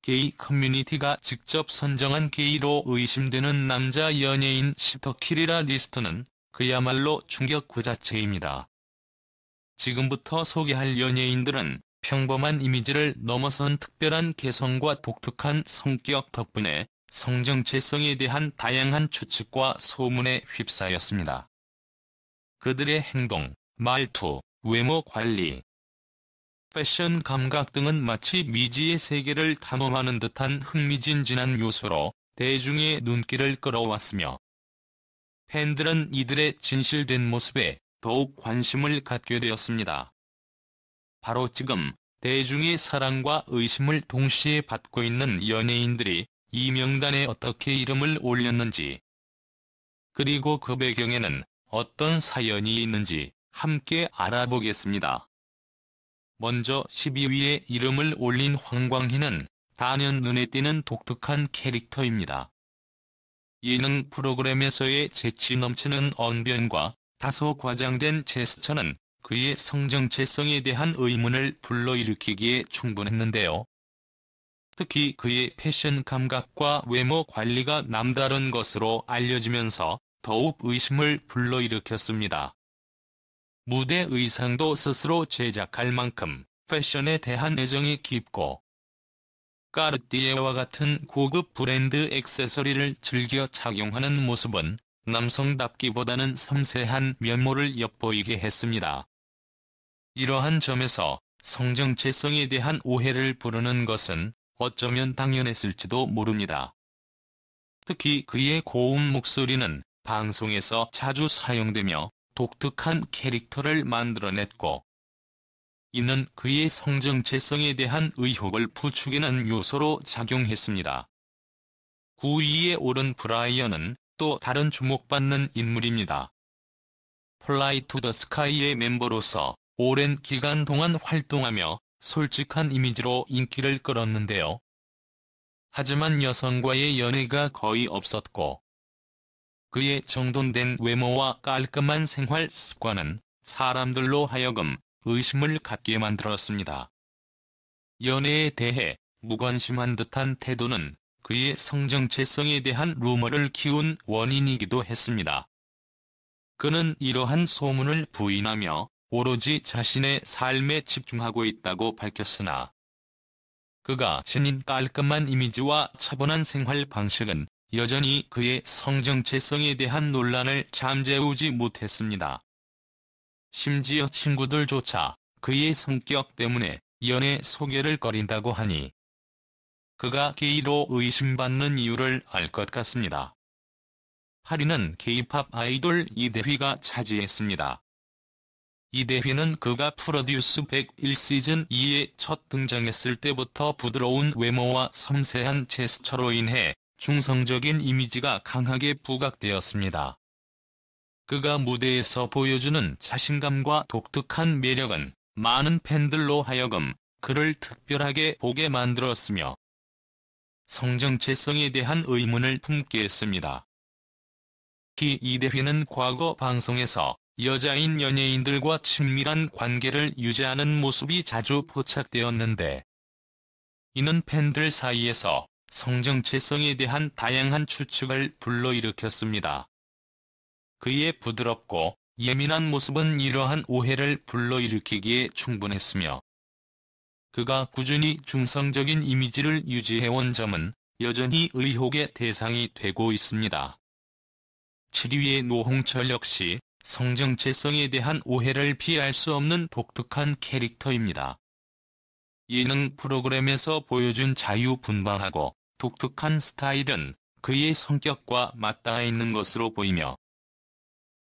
게이 커뮤니티가 직접 선정한 게이로 의심되는 남자 연예인 10터 키리라 리스트는 그야말로 충격 그 자체입니다. 지금부터 소개할 연예인들은 평범한 이미지를 넘어선 특별한 개성과 독특한 성격 덕분에 성정체성에 대한 다양한 추측과 소문에 휩싸였습니다. 그들의 행동, 말투, 외모 관리, 패션 감각 등은 마치 미지의 세계를 탐험하는 듯한 흥미진진한 요소로 대중의 눈길을 끌어왔으며, 팬들은 이들의 진실된 모습에 더욱 관심을 갖게 되었습니다. 바로 지금 대중의 사랑과 의심을 동시에 받고 있는 연예인들이 이 명단에 어떻게 이름을 올렸는지, 그리고 그 배경에는 어떤 사연이 있는지 함께 알아보겠습니다. 먼저 12위에 이름을 올린 황광희는 단연 눈에 띄는 독특한 캐릭터입니다. 예능 프로그램에서의 재치 넘치는 언변과 다소 과장된 제스처는 그의 성정체성에 대한 의문을 불러일으키기에 충분했는데요. 특히 그의 패션 감각과 외모 관리가 남다른 것으로 알려지면서 더욱 의심을 불러일으켰습니다. 무대 의상도 스스로 제작할 만큼 패션에 대한 애정이 깊고, 까르띠에와 같은 고급 브랜드 액세서리를 즐겨 착용하는 모습은 남성답기보다는 섬세한 면모를 엿보이게 했습니다. 이러한 점에서 성정체성에 대한 오해를 부르는 것은 어쩌면 당연했을지도 모릅니다. 특히 그의 고음 목소리는 방송에서 자주 사용되며 독특한 캐릭터를 만들어냈고, 이는 그의 성정체성에 대한 의혹을 부추기는 요소로 작용했습니다. 9위에 오른 브라이언은 또 다른 주목받는 인물입니다. 플라이 투 더 스카이의 멤버로서 오랜 기간 동안 활동하며 솔직한 이미지로 인기를 끌었는데요. 하지만 여성과의 연애가 거의 없었고, 그의 정돈된 외모와 깔끔한 생활 습관은 사람들로 하여금 의심을 갖게 만들었습니다. 연애에 대해 무관심한 듯한 태도는 그의 성정체성에 대한 루머를 키운 원인이기도 했습니다. 그는 이러한 소문을 부인하며 오로지 자신의 삶에 집중하고 있다고 밝혔으나, 그가 지닌 깔끔한 이미지와 차분한 생활 방식은 여전히 그의 성정체성에 대한 논란을 잠재우지 못했습니다. 심지어 친구들조차 그의 성격 때문에 연애 소개를 꺼린다고 하니 그가 게이로 의심받는 이유를 알 것 같습니다. 8위는 K-팝 아이돌 이대휘가 차지했습니다. 이대휘는 그가 프로듀스 101시즌 2에 첫 등장했을 때부터 부드러운 외모와 섬세한 제스처로 인해 중성적인 이미지가 강하게 부각되었습니다. 그가 무대에서 보여주는 자신감과 독특한 매력은 많은 팬들로 하여금 그를 특별하게 보게 만들었으며, 성정체성에 대한 의문을 품게 했습니다. 특히 이대휘는 과거 방송에서 여자인 연예인들과 친밀한 관계를 유지하는 모습이 자주 포착되었는데, 이는 팬들 사이에서 성정체성에 대한 다양한 추측을 불러일으켰습니다. 그의 부드럽고 예민한 모습은 이러한 오해를 불러일으키기에 충분했으며, 그가 꾸준히 중성적인 이미지를 유지해온 점은 여전히 의혹의 대상이 되고 있습니다. 7위의 노홍철 역시 성정체성에 대한 오해를 피할 수 없는 독특한 캐릭터입니다. 예능 프로그램에서 보여준 자유분방하고 독특한 스타일은 그의 성격과 맞닿아 있는 것으로 보이며,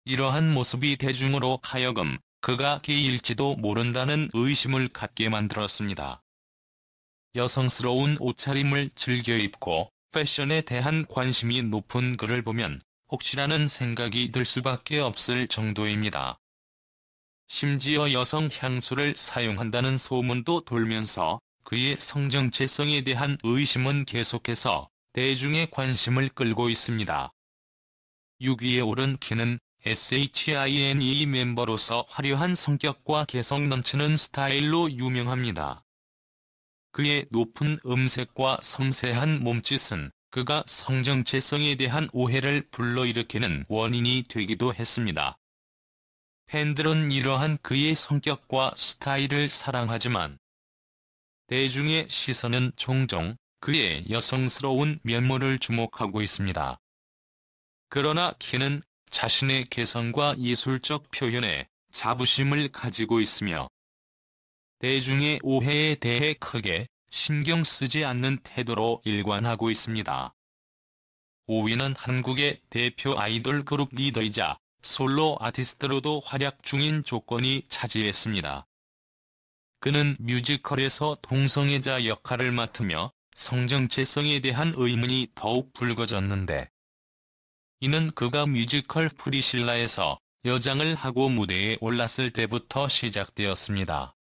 이러한 모습이 대중으로 하여금 그가 게이일지도 모른다는 의심을 갖게 만들었습니다. 여성스러운 옷차림을 즐겨 입고 패션에 대한 관심이 높은 그를 보면 혹시라는 생각이 들 수밖에 없을 정도입니다. 심지어 여성 향수를 사용한다는 소문도 돌면서 그의 성정체성에 대한 의심은 계속해서 대중의 관심을 끌고 있습니다. 6위에 오른 키는 SHINee 멤버로서 화려한 성격과 개성 넘치는 스타일로 유명합니다. 그의 높은 음색과 섬세한 몸짓은 그가 성정체성에 대한 오해를 불러일으키는 원인이 되기도 했습니다. 팬들은 이러한 그의 성격과 스타일을 사랑하지만 대중의 시선은 종종 그의 여성스러운 면모를 주목하고 있습니다. 그러나 키는 자신의 개성과 예술적 표현에 자부심을 가지고 있으며 대중의 오해에 대해 크게 신경 쓰지 않는 태도로 일관하고 있습니다. 5위는 한국의 대표 아이돌 그룹 리더이자 솔로 아티스트로도 활약 중인 조건이 차지했습니다. 그는 뮤지컬에서 동성애자 역할을 맡으며 성정체성에 대한 의문이 더욱 불거졌는데, 이는 그가 뮤지컬 프리실라에서 여장을 하고 무대에 올랐을 때부터 시작되었습니다.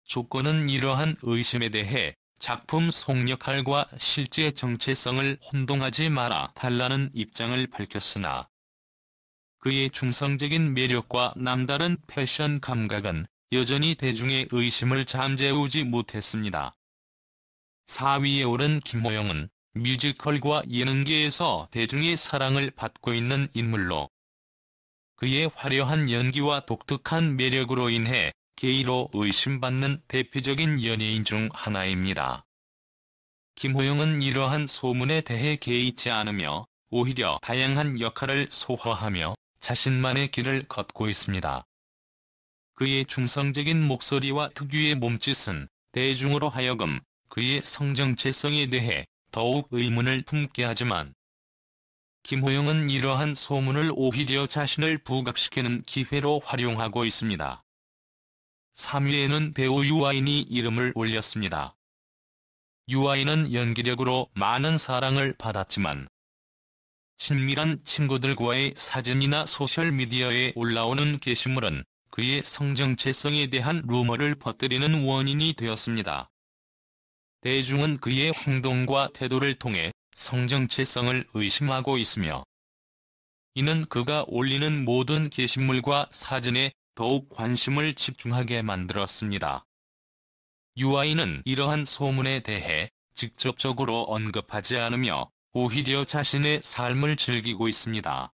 조건은 이러한 의심에 대해 작품 속 역할과 실제 정체성을 혼동하지 말아 달라는 입장을 밝혔으나, 그의 중성적인 매력과 남다른 패션 감각은 여전히 대중의 의심을 잠재우지 못했습니다. 4위에 오른 김호영은 뮤지컬과 예능계에서 대중의 사랑을 받고 있는 인물로, 그의 화려한 연기와 독특한 매력으로 인해 게이로 의심받는 대표적인 연예인 중 하나입니다. 김호영은 이러한 소문에 대해 개의치 않으며 오히려 다양한 역할을 소화하며 자신만의 길을 걷고 있습니다. 그의 중성적인 목소리와 특유의 몸짓은 대중으로 하여금 그의 성정체성에 대해 더욱 의문을 품게 하지만, 김호영은 이러한 소문을 오히려 자신을 부각시키는 기회로 활용하고 있습니다. 3위에는 배우 유아인이 이름을 올렸습니다. 유아인은 연기력으로 많은 사랑을 받았지만, 친밀한 친구들과의 사진이나 소셜미디어에 올라오는 게시물은 그의 성정체성에 대한 루머를 퍼뜨리는 원인이 되었습니다. 대중은 그의 행동과 태도를 통해 성정체성을 의심하고 있으며, 이는 그가 올리는 모든 게시물과 사진에 더욱 관심을 집중하게 만들었습니다. 유아인은 이러한 소문에 대해 직접적으로 언급하지 않으며 오히려 자신의 삶을 즐기고 있습니다.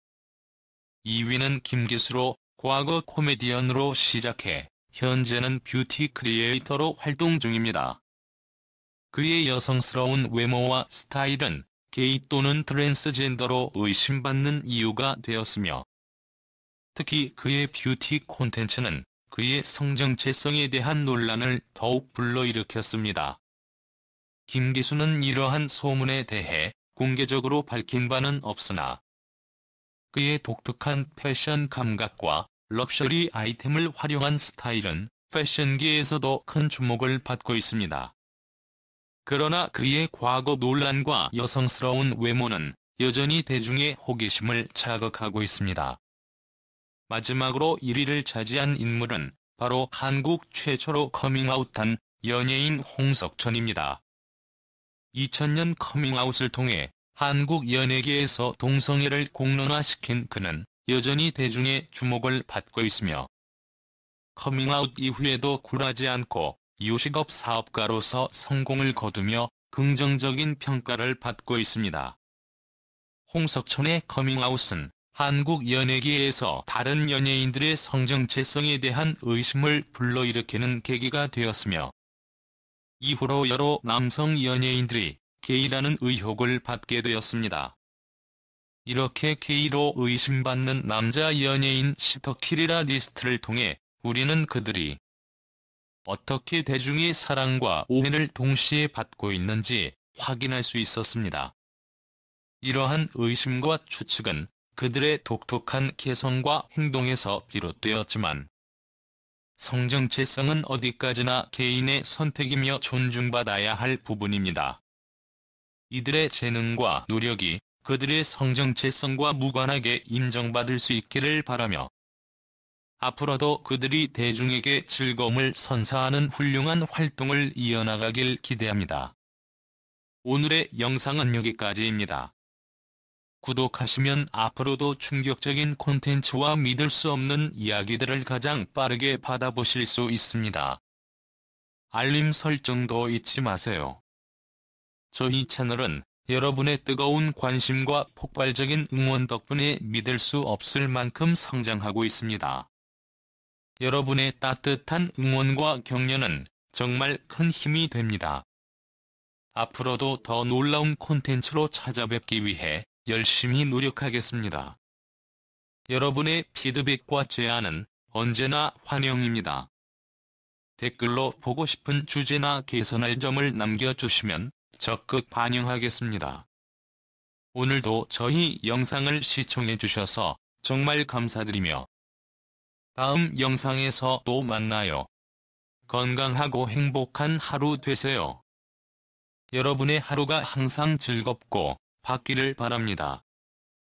2위는 김기수로, 과거 코미디언으로 시작해 현재는 뷰티 크리에이터로 활동 중입니다. 그의 여성스러운 외모와 스타일은 게이 또는 트랜스젠더로 의심받는 이유가 되었으며, 특히 그의 뷰티 콘텐츠는 그의 성정체성에 대한 논란을 더욱 불러일으켰습니다. 김기수는 이러한 소문에 대해 공개적으로 밝힌 바는 없으나, 그의 독특한 패션 감각과 럭셔리 아이템을 활용한 스타일은 패션계에서도 큰 주목을 받고 있습니다. 그러나 그의 과거 논란과 여성스러운 외모는 여전히 대중의 호기심을 자극하고 있습니다. 마지막으로 1위를 차지한 인물은 바로 한국 최초로 커밍아웃한 연예인 홍석천입니다. 2000년 커밍아웃을 통해 한국 연예계에서 동성애를 공론화시킨 그는 여전히 대중의 주목을 받고 있으며, 커밍아웃 이후에도 굴하지 않고 요식업 사업가로서 성공을 거두며 긍정적인 평가를 받고 있습니다. 홍석천의 커밍아웃은 한국 연예계에서 다른 연예인들의 성정체성에 대한 의심을 불러일으키는 계기가 되었으며, 이후로 여러 남성 연예인들이 게이라는 의혹을 받게 되었습니다. 이렇게 게이로 의심받는 남자 연예인 시터킬이라 리스트를 통해 우리는 그들이 어떻게 대중의 사랑과 오해를 동시에 받고 있는지 확인할 수 있었습니다. 이러한 의심과 추측은 그들의 독특한 개성과 행동에서 비롯되었지만, 성정체성은 어디까지나 개인의 선택이며 존중받아야 할 부분입니다. 이들의 재능과 노력이 그들의 성정체성과 무관하게 인정받을 수 있기를 바라며, 앞으로도 그들이 대중에게 즐거움을 선사하는 훌륭한 활동을 이어나가길 기대합니다. 오늘의 영상은 여기까지입니다. 구독하시면 앞으로도 충격적인 콘텐츠와 믿을 수 없는 이야기들을 가장 빠르게 받아보실 수 있습니다. 알림 설정도 잊지 마세요. 저희 채널은 여러분의 뜨거운 관심과 폭발적인 응원 덕분에 믿을 수 없을 만큼 성장하고 있습니다. 여러분의 따뜻한 응원과 격려는 정말 큰 힘이 됩니다. 앞으로도 더 놀라운 콘텐츠로 찾아뵙기 위해 열심히 노력하겠습니다. 여러분의 피드백과 제안은 언제나 환영입니다. 댓글로 보고 싶은 주제나 개선할 점을 남겨주시면 적극 반영하겠습니다. 오늘도 저희 영상을 시청해주셔서 정말 감사드리며 다음 영상에서 또 만나요. 건강하고 행복한 하루 되세요. 여러분의 하루가 항상 즐겁고 밝기를 바랍니다.